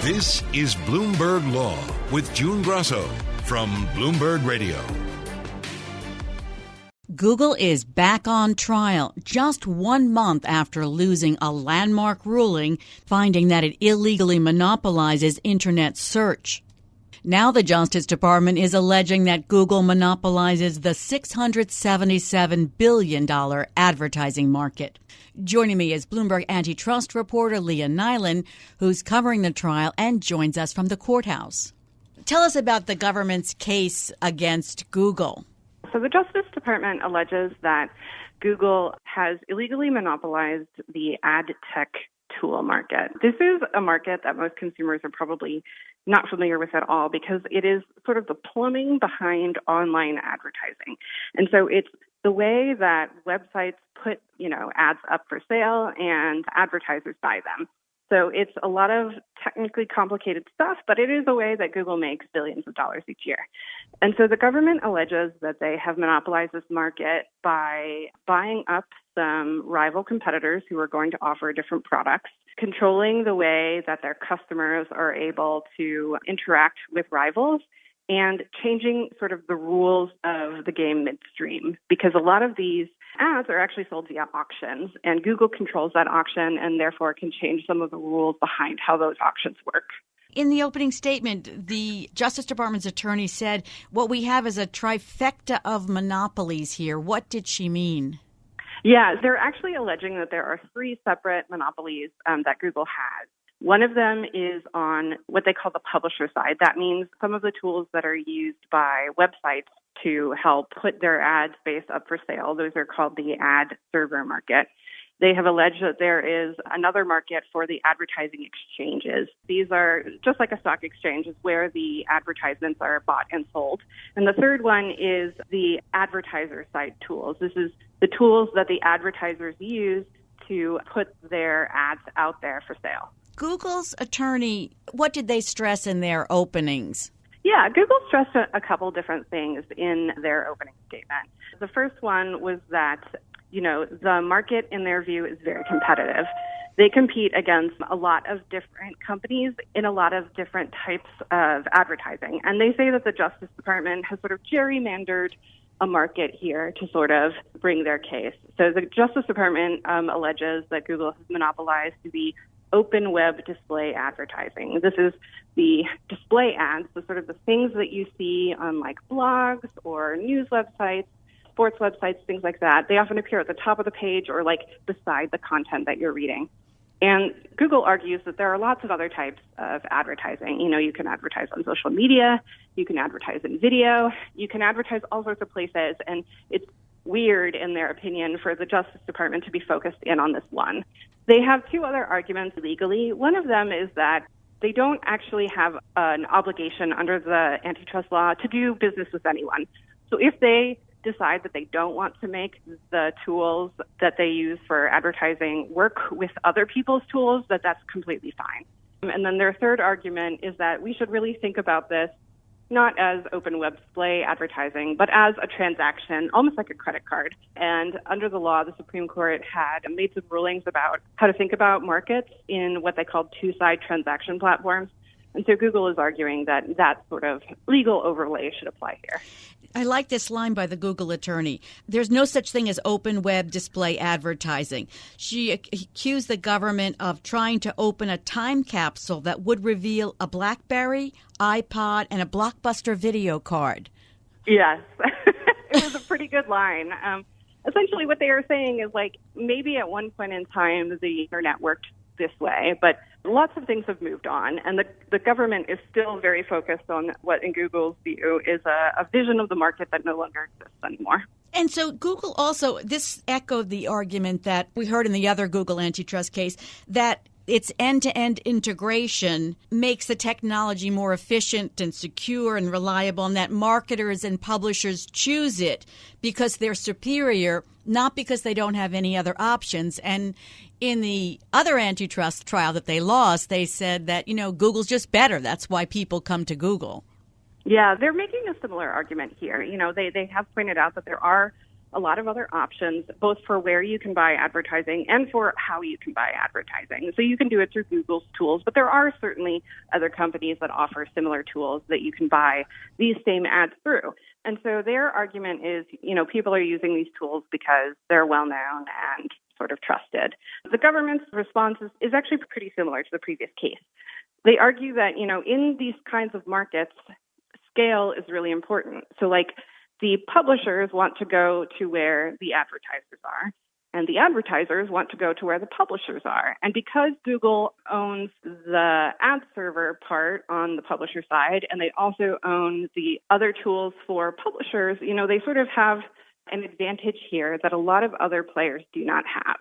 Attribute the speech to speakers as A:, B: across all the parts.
A: This is Bloomberg Law with June Grasso from Bloomberg Radio.
B: Google is back on trial just 1 month after losing a landmark ruling finding that it illegally monopolizes Internet search. Now the Justice Department is alleging that Google monopolizes the $677 billion advertising market. Joining me is Bloomberg Antitrust reporter Leah Nylen, who's covering the trial and joins us from the courthouse. Tell us about the government's case against Google.
C: So the Justice Department alleges that Google has illegally monopolized the ad tech tool market. This is a market that most consumers are probably not familiar with at all because it is sort of the plumbing behind online advertising. And so it's the way that websites put, ads up for sale and advertisers buy them. So it's a lot of technically complicated stuff, but it is a way that Google makes billions of dollars each year. And so the government alleges that they have monopolized this market by buying up some rival competitors who are going to offer different products, controlling the way that their customers are able to interact with rivals, and changing sort of the rules of the game midstream, because a lot of these ads are actually sold via auctions, and Google controls that auction and therefore can change some of the rules behind how those auctions work.
B: In the opening statement, the Justice Department's attorney said, what we have is a trifecta of monopolies here. What did she mean?
C: Yeah, they're actually alleging that there are 3 separate monopolies that Google has. One of them is on what they call the publisher side. That means some of the tools that are used by websites to help put their ad space up for sale. Those are called the ad server market. They have alleged that there is another market for the advertising exchanges. These are just like a stock exchange, is where the advertisements are bought and sold. And the third one is the advertiser side tools. This is the tools that the advertisers use to put their ads out there for sale.
B: Google's attorney, what did they stress in their openings?
C: Yeah, Google stressed a couple different things in their opening statement. The first one was that, the market, in their view, is very competitive. They compete against a lot of different companies in a lot of different types of advertising. And they say that the Justice Department has sort of gerrymandered a market here to sort of bring their case. So the Justice Department alleges that Google has monopolized the open web display advertising. This is the display ads, so sort of the things that you see on like blogs or news websites, sports websites, things like that. They often appear at the top of the page or like beside the content that you're reading. And Google argues that there are lots of other types of advertising. You can advertise on social media, you can advertise in video, you can advertise all sorts of places, and it's weird, in their opinion, for the Justice Department to be focused in on this one. They have 2 other arguments legally. One of them is that they don't actually have an obligation under the antitrust law to do business with anyone. So if they decide that they don't want to make the tools that they use for advertising work with other people's tools, that's completely fine. And then their third argument is that we should really think about this not as open web display advertising, but as a transaction, almost like a credit card. And under the law, the Supreme Court had made some rulings about how to think about markets in what they called 2-side transaction platforms. And so Google is arguing that that sort of legal overlay should apply here.
B: I like this line by the Google attorney. There's no such thing as open web display advertising. She accused the government of trying to open a time capsule that would reveal a BlackBerry, iPod, and a Blockbuster video card.
C: Yes, it was a pretty good line. Essentially what they are saying is maybe at one point in time the internet worked this way, but lots of things have moved on, and the government is still very focused on what, in Google's view, is a vision of the market that no longer exists anymore.
B: And so Google also, this echoed the argument that we heard in the other Google antitrust case, that its end-to-end integration makes the technology more efficient and secure and reliable, and that marketers and publishers choose it because they're superior, not because they don't have any other options. And in the other antitrust trial that they lost, they said that, Google's just better. That's why people come to Google.
C: Yeah, they're making a similar argument here. They have pointed out that there are a lot of other options, both for where you can buy advertising and for how you can buy advertising. So you can do it through Google's tools, but there are certainly other companies that offer similar tools that you can buy these same ads through. And so their argument is, people are using these tools because they're well-known and sort of trusted. The government's response is actually pretty similar to the previous case. They argue that, in these kinds of markets, scale is really important. So the publishers want to go to where the advertisers are, and the advertisers want to go to where the publishers are. And because Google owns the ad server part on the publisher side, and they also own the other tools for publishers, they sort of have an advantage here that a lot of other players do not have.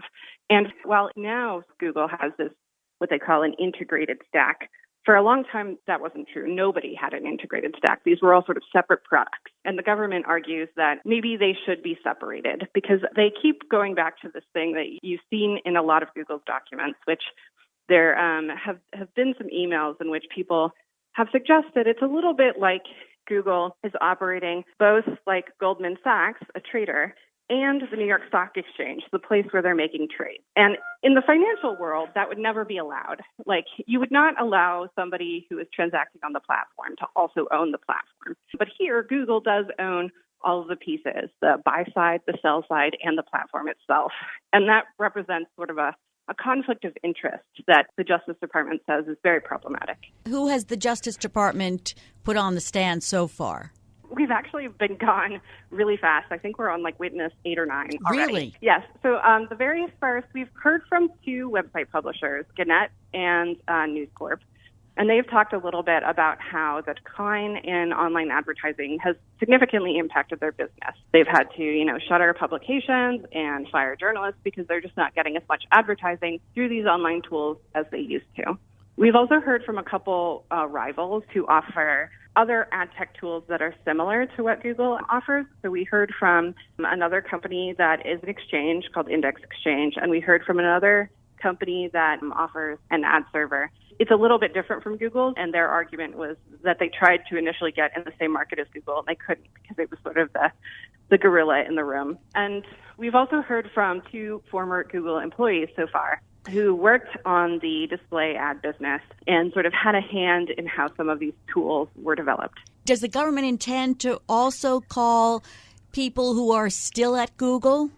C: And while now Google has this, what they call an integrated stack, for a long time, that wasn't true. Nobody had an integrated stack. These were all sort of separate products. And the government argues that maybe they should be separated because they keep going back to this thing that you've seen in a lot of Google's documents, which there have been some emails in which people have suggested it's a little bit like Google is operating both like Goldman Sachs, a trader, and the New York Stock Exchange, the place where they're making trades. And in the financial world, that would never be allowed. You would not allow somebody who is transacting on the platform to also own the platform. But here, Google does own all of the pieces, the buy side, the sell side, and the platform itself. And that represents sort of a conflict of interest that the Justice Department says is very problematic.
B: Who has the Justice Department put on the stand so far?
C: We've actually been gone really fast. I think we're on witness 8 or 9 already.
B: Really?
C: Yes. So the very first, we've heard from 2 website publishers, Gannett and News Corp, and they've talked a little bit about how the decline in online advertising has significantly impacted their business. They've had to, shutter publications and fire journalists because they're just not getting as much advertising through these online tools as they used to. We've also heard from a couple rivals who offer other ad tech tools that are similar to what Google offers. So we heard from another company that is an exchange called Index Exchange, and we heard from another company that offers an ad server. It's a little bit different from Google, and their argument was that they tried to initially get in the same market as Google, and they couldn't because it was sort of the gorilla in the room. And we've also heard from 2 former Google employees so far who worked on the display ad business and sort of had a hand in how some of these tools were developed.
B: Does the government intend to also call people who are still at Google?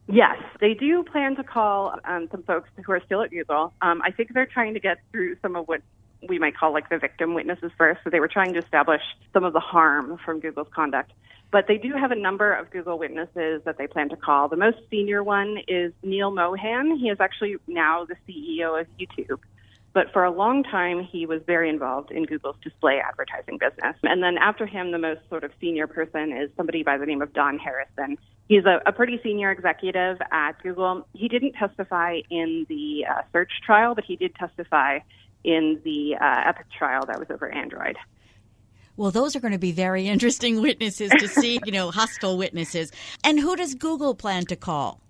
C: Yes, they do plan to call some folks who are still at Google. I think they're trying to get through some of what we might call the victim witnesses first. So they were trying to establish some of the harm from Google's conduct. But they do have a number of Google witnesses that they plan to call. The most senior one is Neil Mohan. He is actually now the CEO of YouTube. But for a long time, he was very involved in Google's display advertising business. And then after him, the most sort of senior person is somebody by the name of Don Harrison. He's a pretty senior executive at Google. He didn't testify in the search trial, but he did testify in the Epic trial that was over Android.
B: Well, those are going to be very interesting witnesses to see, hostile witnesses. And who does Google plan to call?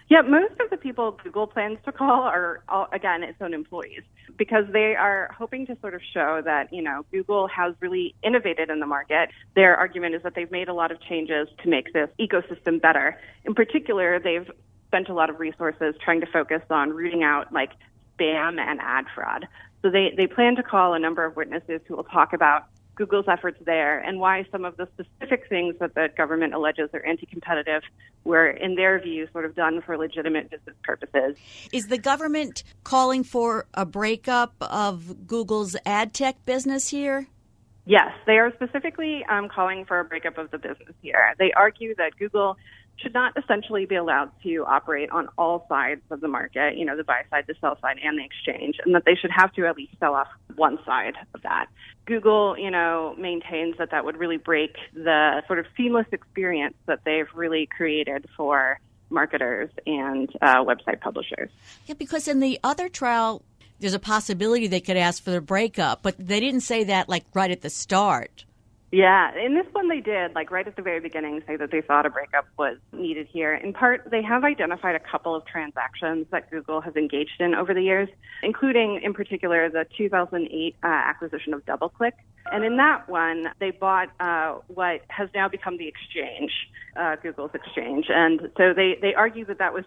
C: Yeah, most of the people Google plans to call are, again, its own employees because they are hoping to sort of show that, Google has really innovated in the market. Their argument is that they've made a lot of changes to make this ecosystem better. In particular, they've spent a lot of resources trying to focus on rooting out spam and ad fraud. So they plan to call a number of witnesses who will talk about Google's efforts there and why some of the specific things that the government alleges are anti-competitive were, in their view, sort of done for legitimate business purposes.
B: Is the government calling for a breakup of Google's ad tech business here?
C: Yes, they are specifically calling for a breakup of the business here. They argue that Google should not essentially be allowed to operate on all sides of the market, the buy side, the sell side, and the exchange, and that they should have to at least sell off one side of that. Google, maintains that would really break the sort of seamless experience that they've really created for marketers and website publishers.
B: Yeah, because in the other trial, there's a possibility they could ask for the breakup, but they didn't say that right at the start.
C: Yeah, in this one they did, like right at the very beginning, say that they thought a breakup was needed here. In part, they have identified a couple of transactions that Google has engaged in over the years, including, in particular, the 2008 acquisition of DoubleClick. And in that one, they bought what has now become the exchange, Google's exchange. And so they argue that was,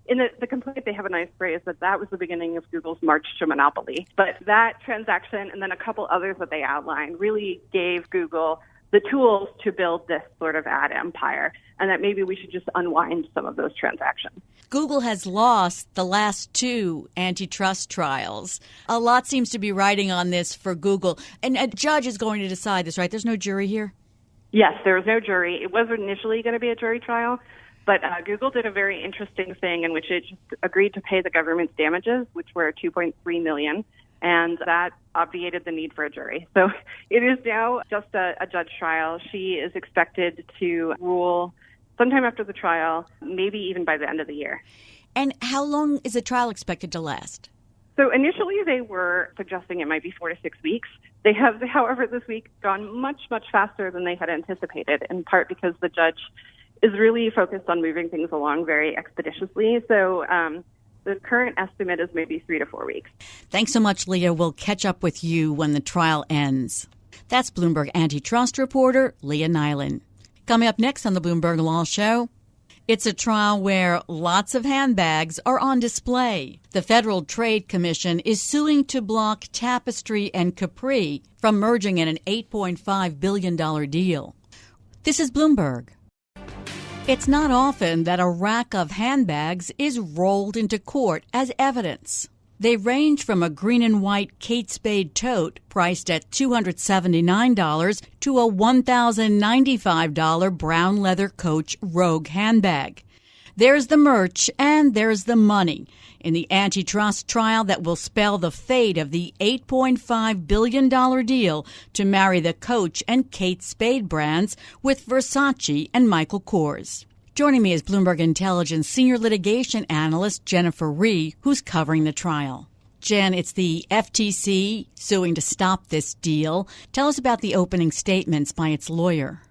C: in the complaint, they have a nice phrase that was the beginning of Google's march to monopoly. But that transaction and then a couple others that they outlined really gave Google the tools to build this sort of ad empire, and that maybe we should just unwind some of those transactions.
B: Google has lost the last two antitrust trials. A lot seems to be riding on this for Google. And a judge is going to decide this, right? There's no jury here?
C: Yes, there was no jury. It was initially going to be a jury trial, but Google did a very interesting thing in which it just agreed to pay the government's damages, which were $2.3 million. And that obviated the need for a jury. So it is now just a judge trial. She is expected to rule sometime after the trial, maybe even by the end of the year.
B: And how long is the trial expected to last?
C: So initially they were suggesting it might be 4 to 6 weeks. They have, however, this week gone much, much faster than they had anticipated, in part because the judge is really focused on moving things along very expeditiously. So the current estimate is maybe 3 to 4 weeks.
B: Thanks so much, Leah. We'll catch up with you when the trial ends. That's Bloomberg Antitrust reporter Leah Nylen. Coming up next on the Bloomberg Law Show, it's a trial where lots of handbags are on display. The Federal Trade Commission is suing to block Tapestry and Capri from merging in an $8.5 billion deal. This is Bloomberg. It's not often that a rack of handbags is rolled into court as evidence. They range from a green and white Kate Spade tote priced at $279 to a $1,095 brown leather Coach Rogue handbag. There's the merch and there's the money in the antitrust trial that will spell the fate of the $8.5 billion deal to marry the Coach and Kate Spade brands with Versace and Michael Kors. Joining me is Bloomberg Intelligence senior litigation analyst Jennifer Rhee, who's covering the trial. Jen, it's the FTC suing to stop this deal. Tell us about the opening statements by its lawyer.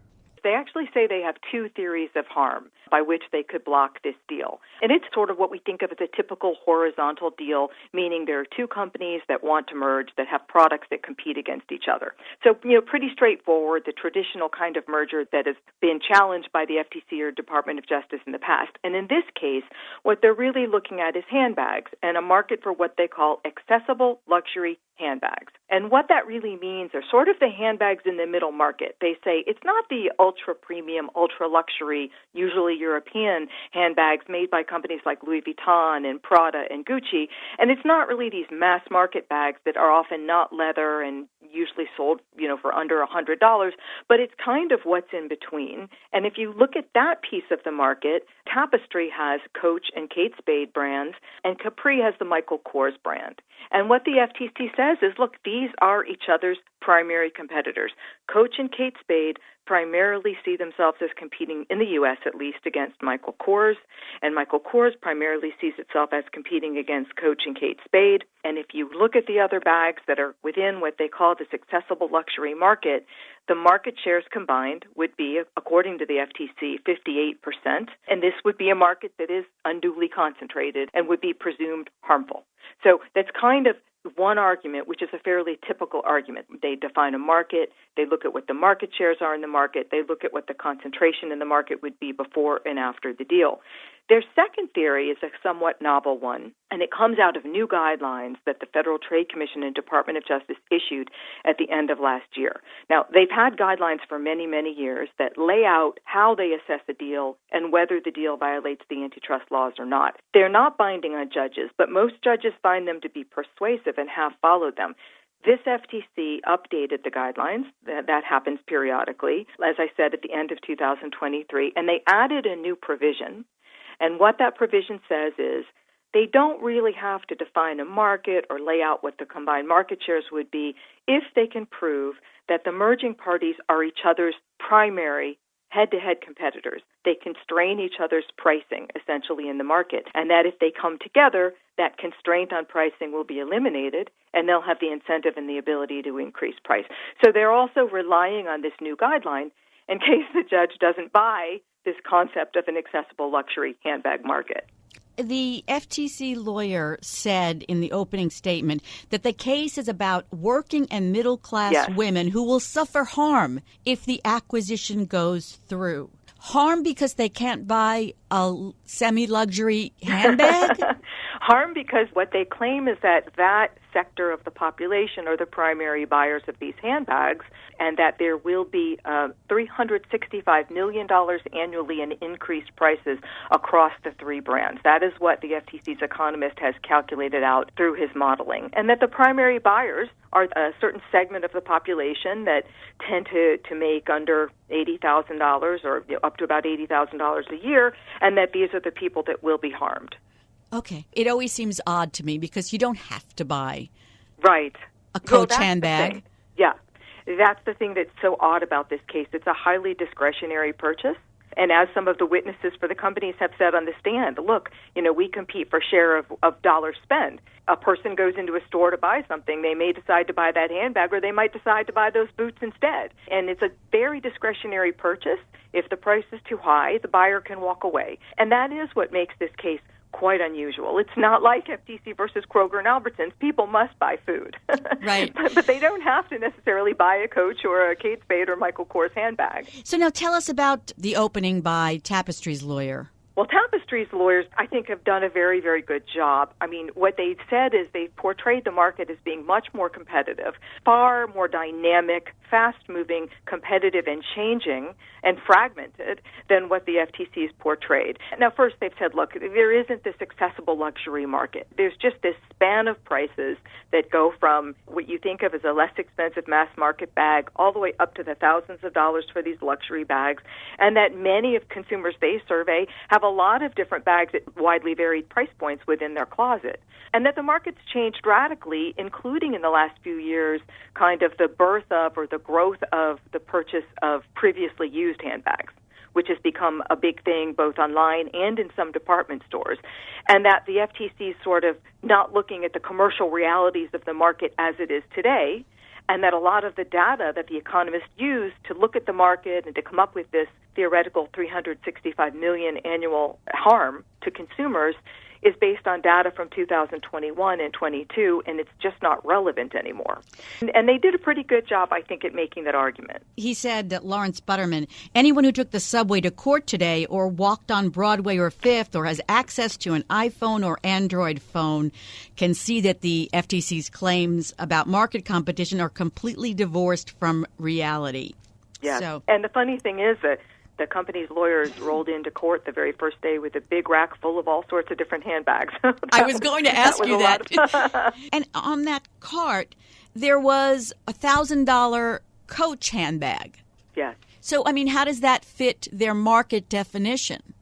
D: They actually say they have two theories of harm by which they could block this deal. And it's sort of what we think of as a typical horizontal deal, meaning there are two companies that want to merge that have products that compete against each other. So, pretty straightforward, the traditional kind of merger that has been challenged by the FTC or Department of Justice in the past. And in this case, what they're really looking at is handbags and a market for what they call accessible luxury handbags. And what that really means are sort of the handbags in the middle market. They say it's not the ultra-premium, ultra-luxury, usually European handbags made by companies like Louis Vuitton and Prada and Gucci, and it's not really these mass-market bags that are often not leather and usually sold, for under $100, but it's kind of what's in between. And if you look at that piece of the market, Tapestry has Coach and Kate Spade brands, and Capri has the Michael Kors brand. And what the FTC says is, look, these are each other's primary competitors. Coach and Kate Spade primarily see themselves as competing, in the U.S. at least, against Michael Kors, and Michael Kors primarily sees itself as competing against Coach and Kate Spade. And if you look at the other bags that are within what they call this accessible luxury market, the market shares combined would be, according to the FTC, 58%, and this would be a market that is unduly concentrated and would be presumed harmful. So that's kind of one argument, which is a fairly typical argument. They define a market, they look at what the market shares are in the market, they look at what the concentration in the market would be before and after the deal. Their second theory is a somewhat novel one, and it comes out of new guidelines that the Federal Trade Commission and Department of Justice issued at the end of last year. Now, they've had guidelines for many, many years that lay out how they assess a deal and whether the deal violates the antitrust laws or not. They're not binding on judges, but most judges find them to be persuasive and have followed them. This FTC updated the guidelines. That happens periodically, as I said, at the end of 2023, and they added a new provision. And what that provision says is they don't really have to define a market or lay out what the combined market shares would be. be, if they can prove that the merging parties are each other's primary competitors. And this would be a market that is unduly concentrated and would be presumed harmful. So that's kind of one argument, which is a fairly typical argument. They define a market, they look at what the market shares are in the market, they look at what the concentration in the market would be before and after the deal. Their second theory is a somewhat novel one, and it comes out of new guidelines that the Federal Trade Commission and Department of Justice issued at the end of last year. Now, they've had guidelines for many, many years that lay out how they assess a deal and whether the deal violates the antitrust laws or not. They're not binding on judges, but most judges find them to be persuasive and have followed them. This FTC updated the guidelines. And what that provision says is they don't really have to define a market or lay out what the combined market shares would be. If they can prove that the merging parties are each other's primary head-to-head competitors. They constrain each other's pricing, essentially, in the market, and that if they come together, that constraint on pricing will be eliminated, and they'll have the incentive and the ability to increase price. So they're also relying on this new guideline in case the judge doesn't buy this concept of an accessible luxury handbag market.
B: The FTC lawyer said in the opening statement that the case is about working and middle-class women who will suffer harm if the acquisition goes through. Harm because they can't buy a semi-luxury handbag?
D: Harm because what they claim is that sector of the population are the primary buyers of these handbags, and that there will be $365 million annually in increased prices across the three brands. That is what the FTC's economist has calculated out through his modeling, and that the primary buyers are a certain segment of the population that tend to make under $80,000 or up to about $80,000 a year, and that these are the people that will be harmed.
B: Okay. It always seems odd to me because you don't have to buy a Coach handbag.
D: Yeah. That's the thing that's so odd about this case. It's a highly discretionary purchase. And as some of the witnesses for the companies have said on the stand, look, we compete for share of dollar spend. A person goes into a store to buy something. They may decide to buy that handbag, or they might decide to buy those boots instead. And it's a very discretionary purchase. If the price is too high, the buyer can walk away. And that is what makes this case quite unusual. It's not like FTC versus Kroger and Albertsons. People must buy food.
B: Right.
D: but they don't have to necessarily buy a Coach or a Kate Spade or Michael Kors handbag.
B: So now tell us about the opening by Tapestry's lawyer.
D: Well, Tapestry's lawyers, I think, have done a very, very good job. I mean, what they've said is they've portrayed the market as being much more competitive, far more dynamic, fast-moving, competitive, and changing and fragmented than what the FTC's portrayed. Now, first, they've said, look, there isn't this accessible luxury market. There's just this span of prices that go from what you think of as a less expensive mass market bag all the way up to the thousands of dollars for these luxury bags, and that many of consumers they survey have a lot of different bags at widely varied price points within their closet, and that the market's changed radically, including in the last few years, kind of the birth of or the growth of the purchase of previously used handbags, which has become a big thing both online and in some department stores, and that the FTC is sort of not looking at the commercial realities of the market as it is today, and that a lot of the data that the economists use to look at the market and to come up with this theoretical $365 million annual harm to consumers is based on data from 2021 and 22, and it's just not relevant anymore. And they did a pretty good job, I think, at making that argument.
B: He said that Lawrence Butterman, anyone who took the subway to court today or walked on Broadway or Fifth or has access to an iPhone or Android phone can see that the FTC's claims about market competition are completely divorced from reality.
D: Yeah, and the funny thing is that the company's lawyers rolled into court the very first day with a big rack full of all sorts of different handbags.
B: I was going to ask you that. And on that cart, there was a $1,000 Coach handbag.
D: Yes.
B: So, I mean, how does that fit their market definition?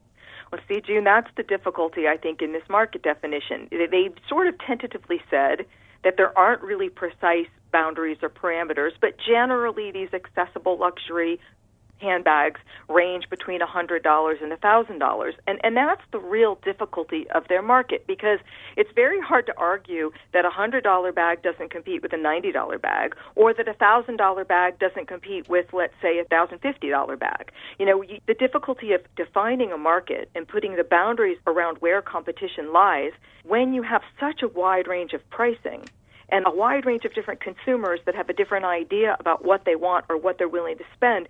D: Well, see, June, that's the difficulty, I think, in this market definition. They sort of tentatively said that there aren't really precise boundaries or parameters, but generally these accessible luxury handbags range between $100 and $1,000. And that's the real difficulty of their market, because it's very hard to argue that a $100 bag doesn't compete with a $90 bag, or that a $1,000 bag doesn't compete with, let's say, a $1,050 bag. The difficulty of defining a market and putting the boundaries around where competition lies when you have such a wide range of pricing and a wide range of different consumers that have a different idea about what they want or what they're willing to spend,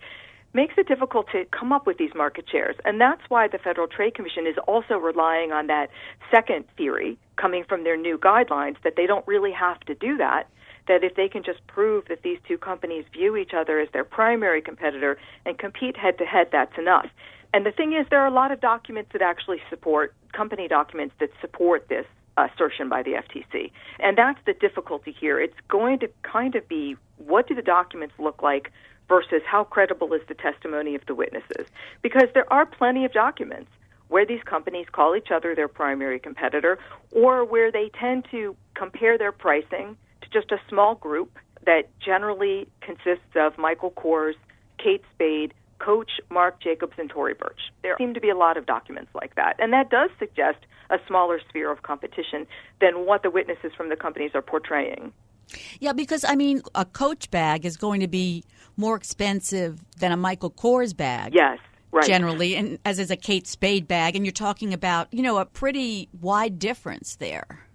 D: makes it difficult to come up with these market shares. And that's why the Federal Trade Commission is also relying on that second theory coming from their new guidelines, that they don't really have to do that, that if they can just prove that these two companies view each other as their primary competitor and compete head-to-head, that's enough. And the thing is, there are a lot of documents that actually support, company documents that support this assertion by the FTC. And that's the difficulty here. It's going to kind of be, what do the documents look like versus how credible is the testimony of the witnesses? Because there are plenty of documents where these companies call each other their primary competitor, or where they tend to compare their pricing to just a small group that generally consists of Michael Kors, Kate Spade, Coach, Marc Jacobs, and Tory Burch. There seem to be a lot of documents like that. And that does suggest a smaller sphere of competition than what the witnesses from the companies are portraying.
B: Yeah, because, I mean, a Coach bag is going to be more expensive than a Michael Kors bag.
D: Yes, right.
B: Generally, and as is a Kate Spade bag. And you're talking about, a pretty wide difference there.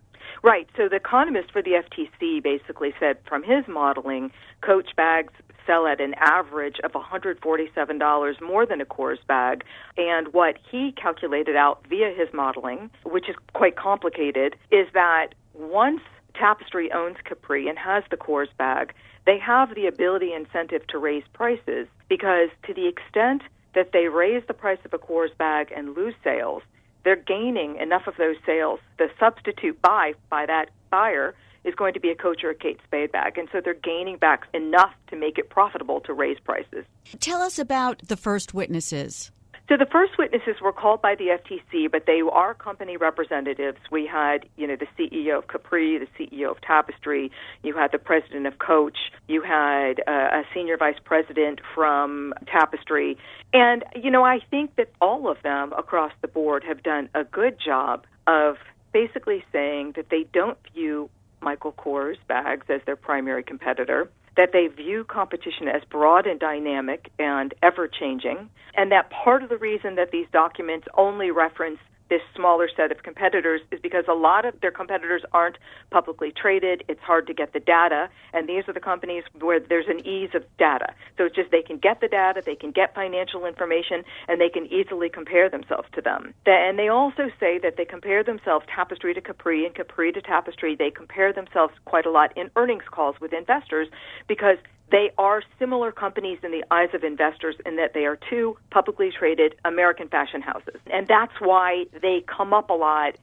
D: Right. So the economist for the FTC basically said from his modeling, Coach bags sell at an average of $147 more than a Kors bag. And what he calculated out via his modeling, which is quite complicated, is that once Tapestry owns Capri and has the Kors bag, they have the ability and incentive to raise prices, because to the extent that they raise the price of a Kors bag and lose sales, they're gaining enough of those sales. The substitute buy by that buyer is going to be a Coach or a Kate Spade bag, and so they're gaining back enough to make it profitable to raise prices.
B: Tell us about the first witnesses.
D: So the first witnesses were called by the FTC, but they are company representatives. We had, the CEO of Capri, the CEO of Tapestry. You had the president of Coach. You had a senior vice president from Tapestry. And, I think that all of them across the board have done a good job of basically saying that they don't view Michael Kors bags as their primary competitor, that they view competition as broad and dynamic and ever-changing, and that part of the reason that these documents only reference this smaller set of competitors is because a lot of their competitors aren't publicly traded. It's hard to get the data, and these are the companies where there's an ease of data. So it's just they can get the data, they can get financial information, and they can easily compare themselves to them. And they also say that they compare themselves, Tapestry to Capri and Capri to Tapestry. They compare themselves quite a lot in earnings calls with investors, because they are similar companies in the eyes of investors in that they are two publicly traded American fashion houses. And that's why they come up a lot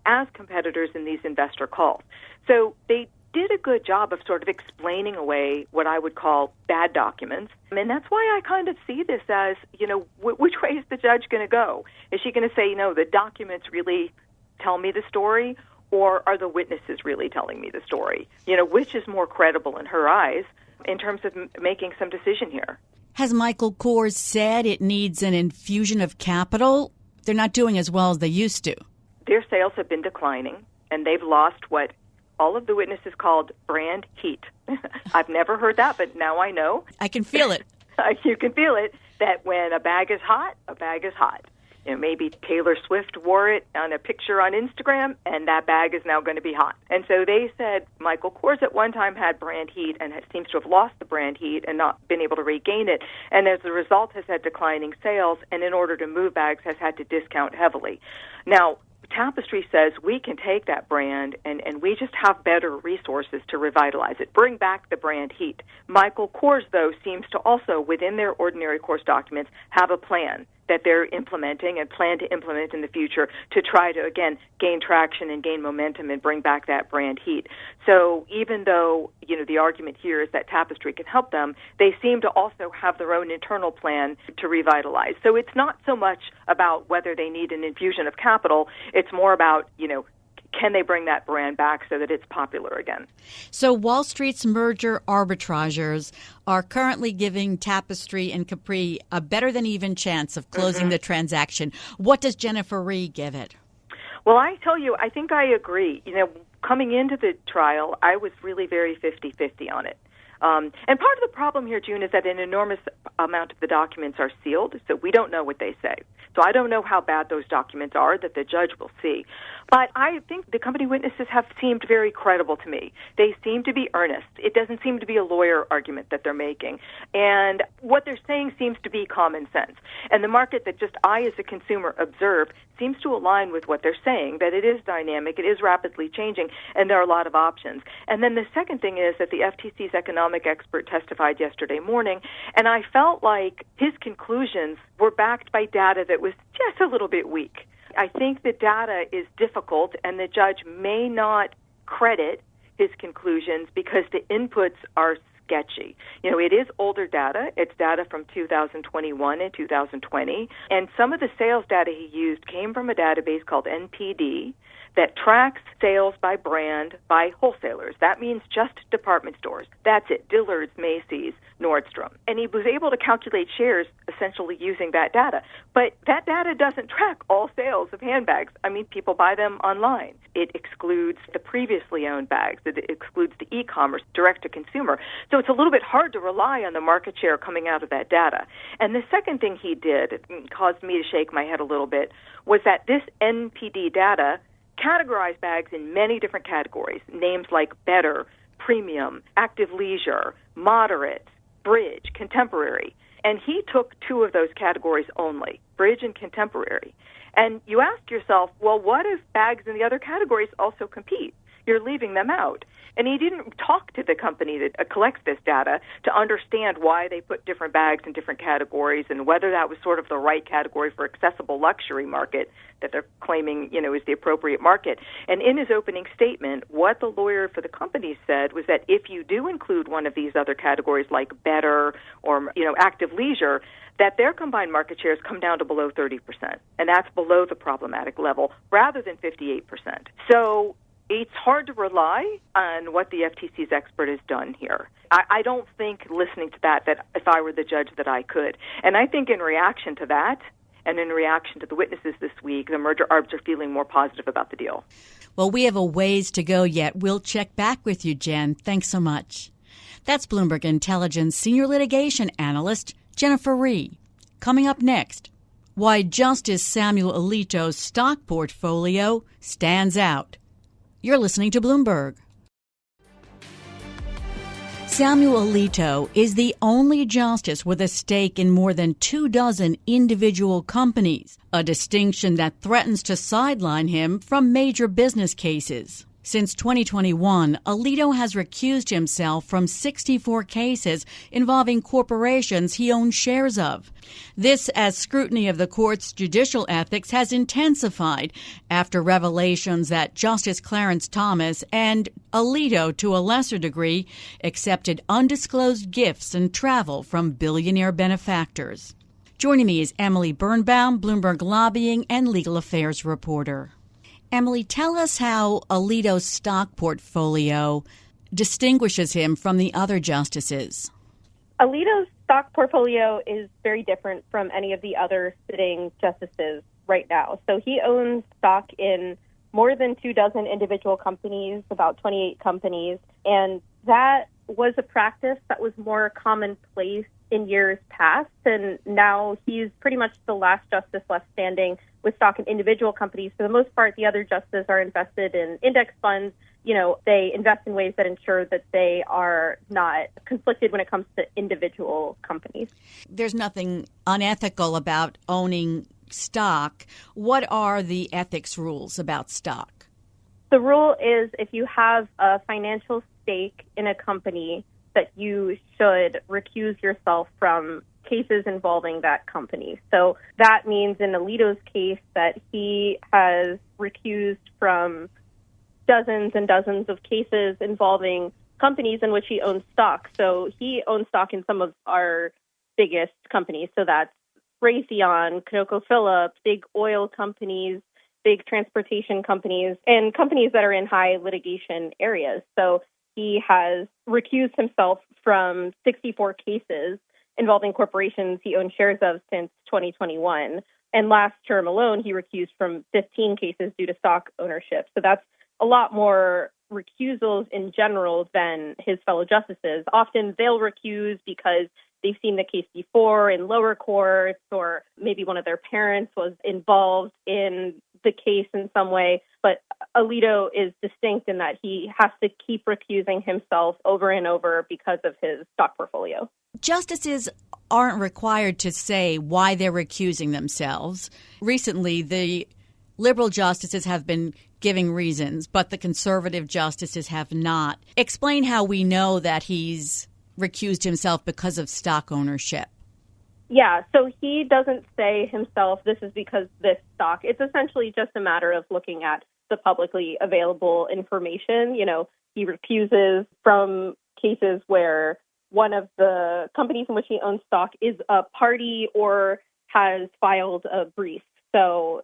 D: as competitors in these investor calls. So they did a good job of sort of explaining away what I would call bad documents. And that's why I kind of see this as, which way is the judge going to go? Is she going to say, the documents really tell me the story, or are the witnesses really telling me the story? Which is more credible in her eyes in terms of making some decision here?
B: Has Michael Kors said it needs an infusion of capital? They're not doing as well as they used to.
D: Their sales have been declining, and they've lost what all of the witnesses called brand heat. I've never heard that, but now I know.
B: I can feel it.
D: You can feel it, that when a bag is hot, a bag is hot. Maybe Taylor Swift wore it on a picture on Instagram, and that bag is now going to be hot. And so they said Michael Kors at one time had brand heat and seems to have lost the brand heat and not been able to regain it. And as a result has had declining sales, and in order to move bags has had to discount heavily. Now, Tapestry says we can take that brand and we just have better resources to revitalize it, bring back the brand heat. Michael Kors, though, seems to also, within their ordinary course documents, have a plan that they're implementing and plan to implement in the future to try to, again, gain traction and gain momentum and bring back that brand heat. So even though, the argument here is that Tapestry can help them, they seem to also have their own internal plan to revitalize. So it's not so much about whether they need an infusion of capital. It's more about, can they bring that brand back so that it's popular again?
B: So Wall Street's merger arbitrageurs are currently giving Tapestry and Capri a better than even chance of closing the transaction. What does Jennifer Rhee give it?
D: Well, I tell you, I think I agree. Coming into the trial, I was really very 50-50 on it. And part of the problem here, June, is that an enormous amount of the documents are sealed, so we don't know what they say. So I don't know how bad those documents are that the judge will see. But I think the company witnesses have seemed very credible to me. They seem to be earnest. It doesn't seem to be a lawyer argument that they're making. And what they're saying seems to be common sense. And the market that just I, as a consumer, observe seems to align with what they're saying, that it is dynamic, it is rapidly changing, and there are a lot of options. And then the second thing is that the FTC's economic expert testified yesterday morning, and I felt like his conclusions were backed by data that was just a little bit weak. I think the data is difficult, and the judge may not credit his conclusions because the inputs are sketchy. It is older data. It's data from 2021 and 2020. And some of the sales data he used came from a database called NPD that tracks sales by brand by wholesalers. That means just department stores. That's it. Dillard's, Macy's, Nordstrom. And he was able to calculate shares essentially using that data. But that data doesn't track all sales of handbags. I mean, people buy them online. It excludes the previously owned bags. It excludes the e-commerce, direct-to-consumer. So it's a little bit hard to rely on the market share coming out of that data. And the second thing he did, it caused me to shake my head a little bit, was that this NPD data categorized bags in many different categories, names like better, premium, active leisure, moderate, bridge, contemporary. And he took two of those categories only, bridge and contemporary. And you ask yourself, well, what if bags in the other categories also compete? You're leaving them out. And he didn't talk to the company that collects this data to understand why they put different bags in different categories and whether that was sort of the right category for accessible luxury market that they're claiming, is the appropriate market. And in his opening statement, what the lawyer for the company said was that if you do include one of these other categories like better or, active leisure, that their combined market shares come down to below 30%. And that's below the problematic level rather than 58%. So it's hard to rely on what the FTC's expert has done here. I don't think, listening to that if I were the judge, that I could. And I think in reaction to that, and in reaction to the witnesses this week, the merger arbs are feeling more positive about the deal.
B: Well, we have a ways to go yet. We'll check back with you, Jen. Thanks so much. That's Bloomberg Intelligence senior litigation analyst Jennifer Rhee. Coming up next, why Justice Samuel Alito's stock portfolio stands out. You're listening to Bloomberg. Samuel Alito is the only justice with a stake in more than 24 individual companies, a distinction that threatens to sideline him from major business cases. Since 2021, Alito has recused himself from 64 cases involving corporations he owns shares of. This as scrutiny of the court's judicial ethics has intensified after revelations that Justice Clarence Thomas and Alito, to a lesser degree, accepted undisclosed gifts and travel from billionaire benefactors. Joining me is Emily Birnbaum, Bloomberg lobbying and legal affairs reporter. Emily, tell us how Alito's stock portfolio distinguishes him from the other justices.
E: Alito's stock portfolio is very different from any of the other sitting justices right now. So he owns stock in more than 24 individual companies, about 28 companies, and that was a practice that was more commonplace in years past, and now he's pretty much the last justice left standing with stock in individual companies. For the most part, the other justices are invested in index funds. They invest in ways that ensure that they are not conflicted when it comes to individual companies.
B: There's nothing unethical about owning stock. What are the ethics rules about stock?
E: The rule is if you have a financial stake in a company, that you should recuse yourself from cases involving that company. So that means in Alito's case that he has recused from dozens and dozens of cases involving companies in which he owns stock. So he owns stock in some of our biggest companies. So that's Raytheon, ConocoPhillips, big oil companies, big transportation companies, and companies that are in high litigation areas. So he has recused himself from 64 cases involving corporations he owns shares of since 2021. And last term alone, he recused from 15 cases due to stock ownership. So that's a lot more recusals in general than his fellow justices. Often they'll recuse because they've seen the case before in lower courts, or maybe one of their parents was involved in the case in some way. But Alito is distinct in that he has to keep recusing himself over and over because of his stock portfolio.
B: Justices aren't required to say why they're recusing themselves. Recently, the liberal justices have been giving reasons, but the conservative justices have not. Explain how we know that he's recused himself because of stock ownership.
E: Yeah, so he doesn't say himself, this is because this stock. It's essentially just a matter of looking at the publicly available information. He recuses from cases where one of the companies in which he owns stock is a party or has filed a brief. So,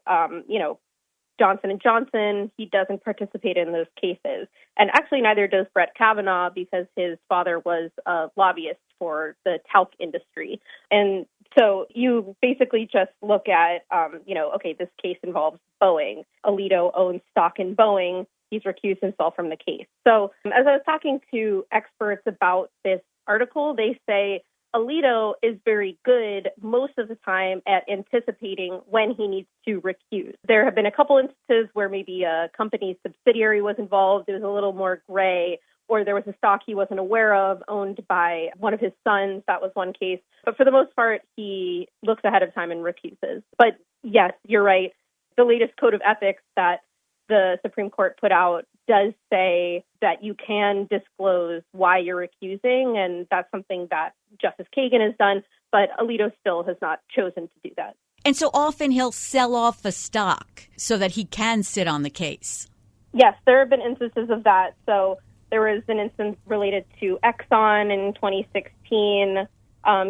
E: Johnson & Johnson, he doesn't participate in those cases. And actually, neither does Brett Kavanaugh because his father was a lobbyist for the talc industry. And so you basically just look at, okay, this case involves Boeing. Alito owns stock in Boeing. He's recused himself from the case. So as I was talking to experts about this article, they say Alito is very good most of the time at anticipating when he needs to recuse. There have been a couple instances where maybe a company's subsidiary was involved. It was a little more gray, or there was a stock he wasn't aware of owned by one of his sons. That was one case. But for the most part, he looks ahead of time and recuses. But yes, you're right. The latest code of ethics that the Supreme Court put out does say that you can disclose why you're recusing, and that's something that Justice Kagan has done, but Alito still has not chosen to do that.
B: And so often he'll sell off a stock so that he can sit on the case.
E: Yes, there have been instances of that. So there was an instance related to Exxon in 2016.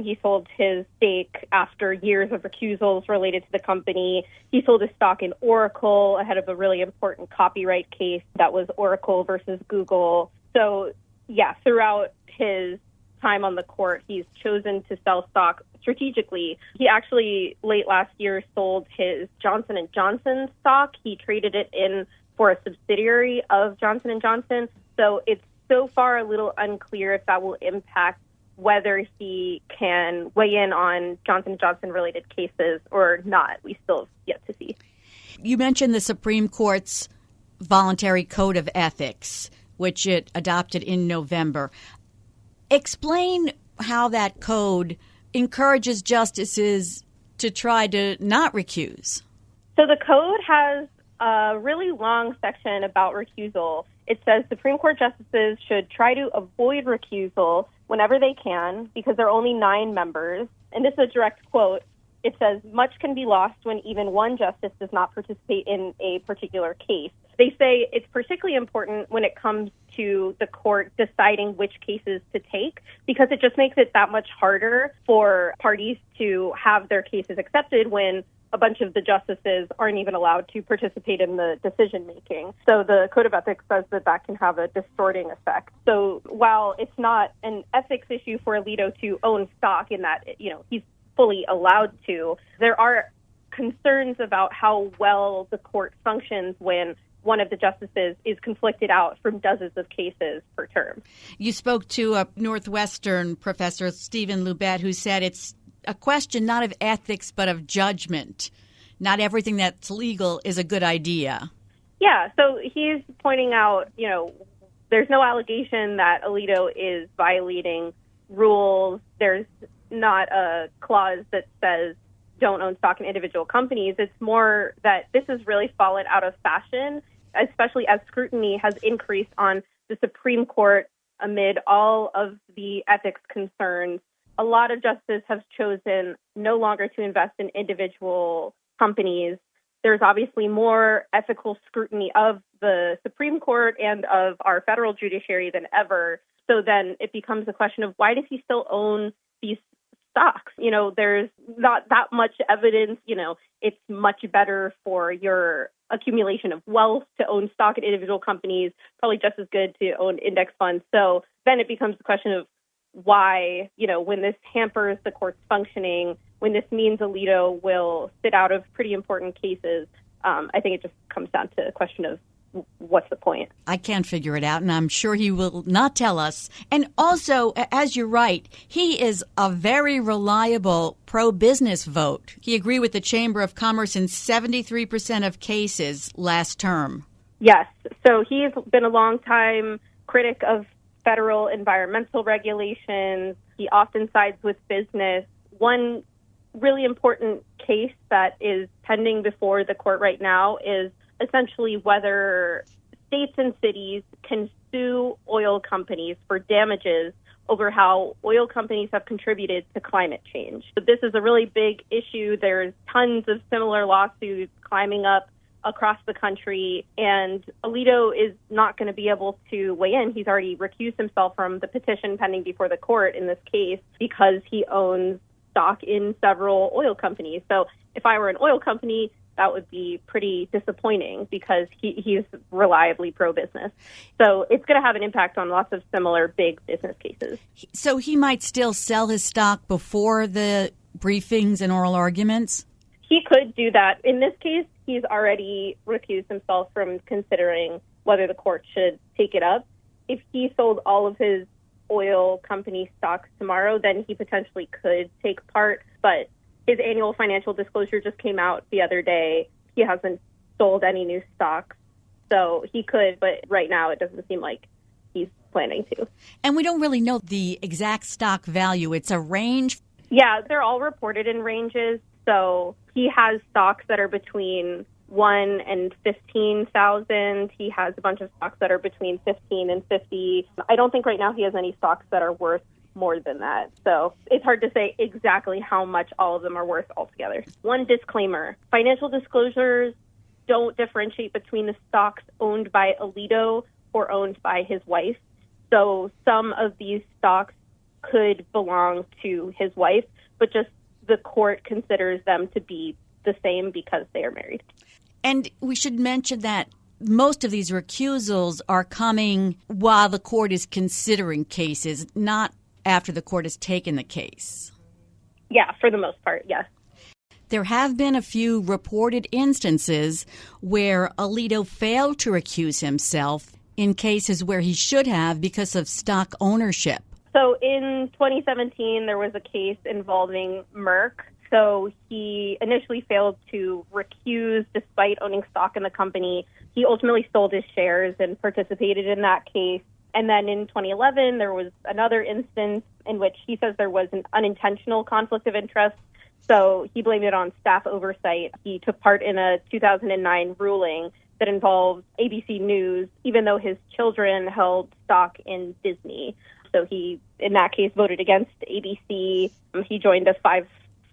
E: He sold his stake after years of recusals related to the company. He sold his stock in Oracle ahead of a really important copyright case that was Oracle versus Google. So, yeah, throughout his time on the court, he's chosen to sell stock strategically. He actually, late last year, sold his Johnson & Johnson stock. He traded it in for a subsidiary of Johnson & Johnson. So it's so far a little unclear if that will impact whether he can weigh in on Johnson & Johnson-related cases or not. We still have yet to see.
B: You mentioned the Supreme Court's voluntary code of ethics, which it adopted in November. Explain how that code encourages justices to try to not recuse.
E: So the code has a really long section about recusal. It says Supreme Court justices should try to avoid recusal whenever they can because there are only 9 members. And this is a direct quote. It says, much can be lost when even one justice does not participate in a particular case. They say it's particularly important when it comes to the court deciding which cases to take because it just makes it that much harder for parties to have their cases accepted when a bunch of the justices aren't even allowed to participate in the decision-making. So the Code of Ethics says that that can have a distorting effect. So while it's not an ethics issue for Alito to own stock in that, he's fully allowed to, there are concerns about how well the court functions when one of the justices is conflicted out from dozens of cases per term.
B: You spoke to a Northwestern professor, Stephen Lubet, who said it's a question not of ethics, but of judgment. Not everything that's legal is a good idea.
E: Yeah, so he's pointing out, there's no allegation that Alito is violating rules. There's not a clause that says don't own stock in individual companies. It's more that this has really fallen out of fashion, especially as scrutiny has increased on the Supreme Court amid all of the ethics concerns. A lot of justices have chosen no longer to invest in individual companies. There's obviously more ethical scrutiny of the Supreme Court and of our federal judiciary than ever. So then it becomes a question of why does he still own these stocks? There's not that much evidence. It's much better for your accumulation of wealth to own stock in individual companies, probably just as good to own index funds. So then it becomes the question of why, when this hampers the court's functioning, when this means Alito will sit out of pretty important cases, I think it just comes down to a question of what's the point?
B: I can't figure it out, and I'm sure he will not tell us. And also, as you're right, he is a very reliable pro-business vote. He agreed with the Chamber of Commerce in 73% of cases last term.
E: Yes. So he's been a long-time critic of federal environmental regulations. He often sides with business. One really important case that is pending before the court right now is essentially whether states and cities can sue oil companies for damages over how oil companies have contributed to climate change. So this is a really big issue. There's tons of similar lawsuits climbing up across the country, and Alito is not going to be able to weigh in. He's already recused himself from the petition pending before the court in this case because he owns stock in several oil companies. So if I were an oil company, that would be pretty disappointing because he's reliably pro-business. So it's going to have an impact on lots of similar big business cases.
B: So he might still sell his stock before the briefings and oral arguments?
E: He could do that. In this case, he's already recused himself from considering whether the court should take it up. If he sold all of his oil company stocks tomorrow, then he potentially could take part. But his annual financial disclosure just came out the other day. He hasn't sold any new stocks. So he could, but right now it doesn't seem like he's planning to.
B: And we don't really know the exact stock value. It's a range.
E: Yeah, they're all reported in ranges. So he has stocks that are between 1 and 15,000. He has a bunch of stocks that are between 15 and 50. I don't think right now he has any stocks that are worth more than that. So it's hard to say exactly how much all of them are worth altogether. One disclaimer, financial disclosures don't differentiate between the stocks owned by Alito or owned by his wife. So some of these stocks could belong to his wife, but just the court considers them to be the same because they are married.
B: And we should mention that most of these recusals are coming while the court is considering cases, not after the court has taken the case.
E: Yeah, for the most part, yes.
B: There have been a few reported instances where Alito failed to recuse himself in cases where he should have because of stock ownership.
E: So in 2017, there was a case involving Merck. So he initially failed to recuse despite owning stock in the company. He ultimately sold his shares and participated in that case. And then in 2011, there was another instance in which he says there was an unintentional conflict of interest. So he blamed it on staff oversight. He took part in a 2009 ruling that involved ABC News, even though his children held stock in Disney. So he, in that case, voted against ABC. He joined a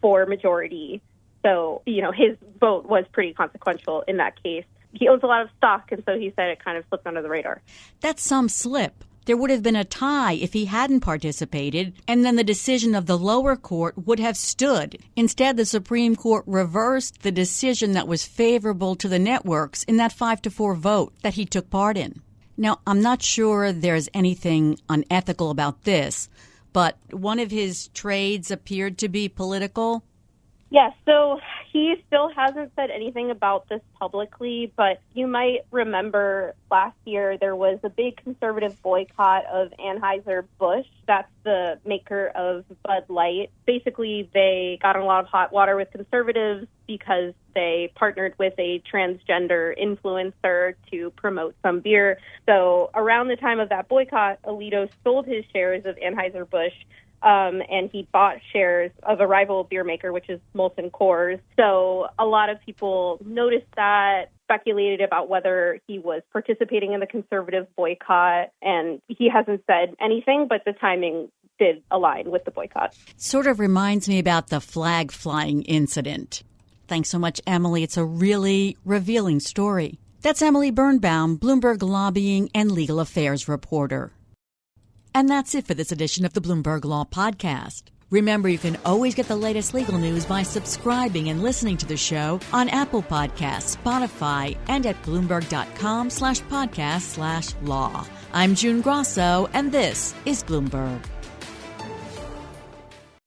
E: 5-4 majority. So, his vote was pretty consequential in that case. He owns a lot of stock, and so he said it kind of slipped under the radar.
B: That's some slip. There would have been a tie if he hadn't participated, and then the decision of the lower court would have stood. Instead, the Supreme Court reversed the decision that was favorable to the networks in that 5-4 vote that he took part in. Now, I'm not sure there's anything unethical about this, but one of his trades appeared to be political.
E: Yes, so he still hasn't said anything about this publicly, but you might remember last year there was a big conservative boycott of Anheuser-Busch. That's the maker of Bud Light. Basically, they got in a lot of hot water with conservatives because they partnered with a transgender influencer to promote some beer. So around the time of that boycott, Alito sold his shares of Anheuser-Busch. And he bought shares of a rival beer maker, which is Molson Coors. So a lot of people noticed that, speculated about whether he was participating in the conservative boycott, and he hasn't said anything, but the timing did align with the boycott.
B: Sort of reminds me about the flag flying incident. Thanks so much, Emily. It's a really revealing story. That's Emily Birnbaum, Bloomberg lobbying and legal affairs reporter. And that's it for this edition of the Bloomberg Law Podcast. Remember, you can always get the latest legal news by subscribing and listening to the show on Apple Podcasts, Spotify, and at Bloomberg.com/podcast/law. I'm June Grasso, and this is Bloomberg.